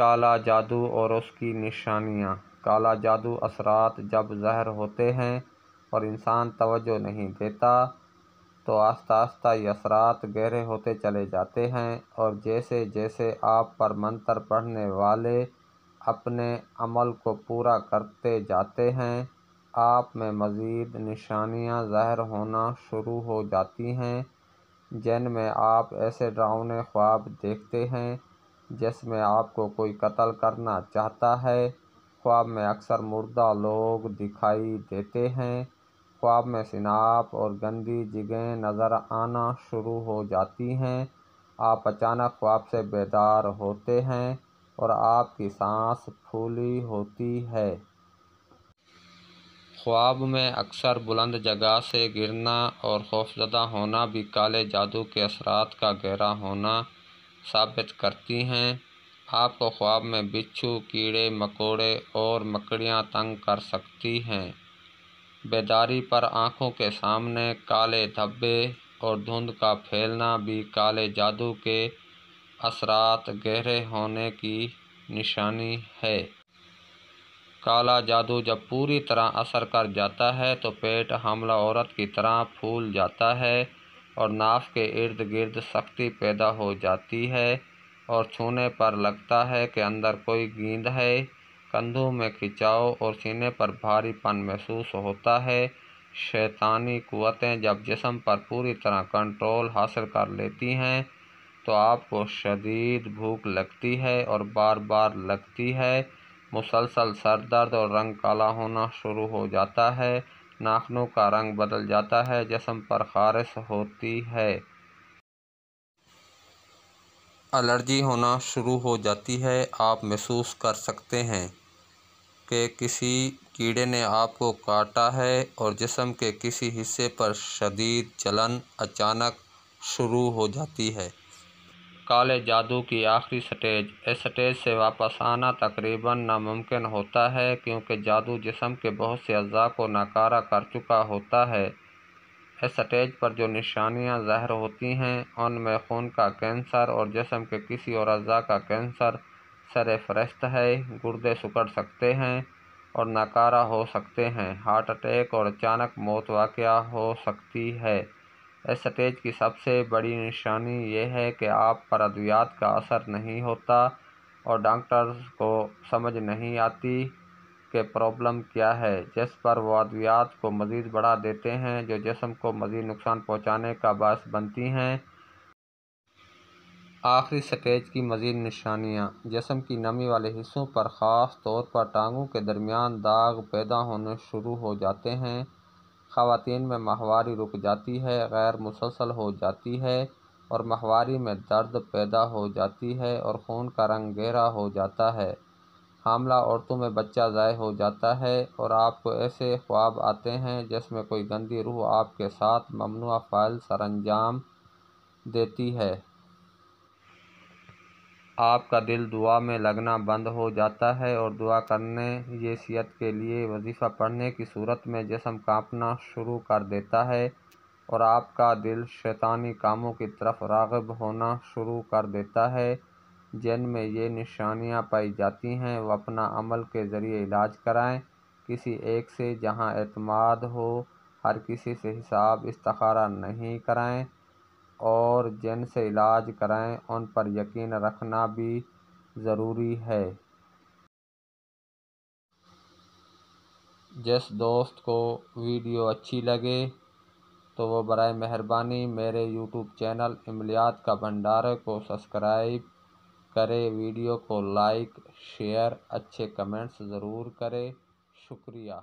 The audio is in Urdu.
کالا جادو اور اس کی نشانیاں۔ کالا جادو اثرات جب ظاہر ہوتے ہیں اور انسان توجہ نہیں دیتا تو آہستہ آہستہ یہ اثرات گہرے ہوتے چلے جاتے ہیں، اور جیسے جیسے آپ پر منتر پڑھنے والے اپنے عمل کو پورا کرتے جاتے ہیں، آپ میں مزید نشانیاں ظاہر ہونا شروع ہو جاتی ہیں، جن میں آپ ایسے ڈراؤنے خواب دیکھتے ہیں جس میں آپ کو کوئی قتل کرنا چاہتا ہے۔ خواب میں اکثر مردہ لوگ دکھائی دیتے ہیں۔ خواب میں سانپ اور گندی جگہیں نظر آنا شروع ہو جاتی ہیں۔ آپ اچانک خواب سے بیدار ہوتے ہیں اور آپ کی سانس پھولی ہوتی ہے۔ خواب میں اکثر بلند جگہ سے گرنا اور خوفزدہ ہونا بھی کالے جادو کے اثرات کا گہرا ہونا ثابت کرتی ہیں۔ آپ کو خواب میں بچھو، کیڑے مکوڑے اور مکڑیاں تنگ کر سکتی ہیں۔ بیداری پر آنکھوں کے سامنے کالے دھبے اور دھند کا پھیلنا بھی کالے جادو کے اثرات گہرے ہونے کی نشانی ہے۔ کالا جادو جب پوری طرح اثر کر جاتا ہے تو پیٹ حاملہ عورت کی طرح پھول جاتا ہے اور ناف کے ارد گرد سختی پیدا ہو جاتی ہے اور چھونے پر لگتا ہے کہ اندر کوئی گیند ہے۔ کندھوں میں کھچاؤ اور سینے پر بھاری پن محسوس ہوتا ہے۔ شیطانی قوتیں جب جسم پر پوری طرح کنٹرول حاصل کر لیتی ہیں تو آپ کو شدید بھوک لگتی ہے اور بار بار لگتی ہے، مسلسل سر درد اور رنگ کالا ہونا شروع ہو جاتا ہے، ناخنوں کا رنگ بدل جاتا ہے، جسم پر خارش ہوتی ہے، الرجی ہونا شروع ہو جاتی ہے۔ آپ محسوس کر سکتے ہیں کہ کسی کیڑے نے آپ کو کاٹا ہے اور جسم کے کسی حصے پر شدید جلن اچانک شروع ہو جاتی ہے۔ کالے جادو کی آخری سٹیج۔ اس سٹیج سے واپس آنا تقریباً ناممکن ہوتا ہے کیونکہ جادو جسم کے بہت سے اعضاء کو ناکارہ کر چکا ہوتا ہے۔ اس سٹیج پر جو نشانیاں ظاہر ہوتی ہیں ان میں خون کا کینسر اور جسم کے کسی اور اعضاء کا کینسر سر فہرست ہے۔ گردے سکڑ سکتے ہیں اور ناکارہ ہو سکتے ہیں۔ ہارٹ اٹیک اور اچانک موت واقع ہو سکتی ہے۔ اس سٹیج کی سب سے بڑی نشانی یہ ہے کہ آپ پر ادویات کا اثر نہیں ہوتا اور ڈاکٹرز کو سمجھ نہیں آتی کہ پرابلم کیا ہے، جس پر وہ ادویات کو مزید بڑھا دیتے ہیں جو جسم کو مزید نقصان پہنچانے کا باعث بنتی ہیں۔ آخری سٹیج کی مزید نشانیاں۔ جسم کی نمی والے حصوں پر خاص طور پر ٹانگوں کے درمیان داغ پیدا ہونے شروع ہو جاتے ہیں۔ خواتین میں ماہواری رک جاتی ہے، غیر مسلسل ہو جاتی ہے اور ماہواری میں درد پیدا ہو جاتی ہے اور خون کا رنگ گہرا ہو جاتا ہے۔ حاملہ عورتوں میں بچہ ضائع ہو جاتا ہے اور آپ کو ایسے خواب آتے ہیں جس میں کوئی گندی روح آپ کے ساتھ ممنوعہ فعل سر انجام دیتی ہے۔ آپ کا دل دعا میں لگنا بند ہو جاتا ہے اور دعا کرنے یا صحت کے لیے وظیفہ پڑھنے کی صورت میں جسم کانپنا شروع کر دیتا ہے اور آپ کا دل شیطانی کاموں کی طرف راغب ہونا شروع کر دیتا ہے۔ جن میں یہ نشانیاں پائی جاتی ہیں وہ اپنا عمل کے ذریعے علاج کرائیں، کسی ایک سے جہاں اعتماد ہو، ہر کسی سے حساب استخارہ نہیں کرائیں، اور جن سے علاج کرائیں ان پر یقین رکھنا بھی ضروری ہے۔ جس دوست کو ویڈیو اچھی لگے تو وہ برائے مہربانی میرے یوٹیوب چینل عملیات کا بھنڈارا کو سبسکرائب کرے، ویڈیو کو لائک، شیئر، اچھے کمنٹس ضرور کرے۔ شکریہ۔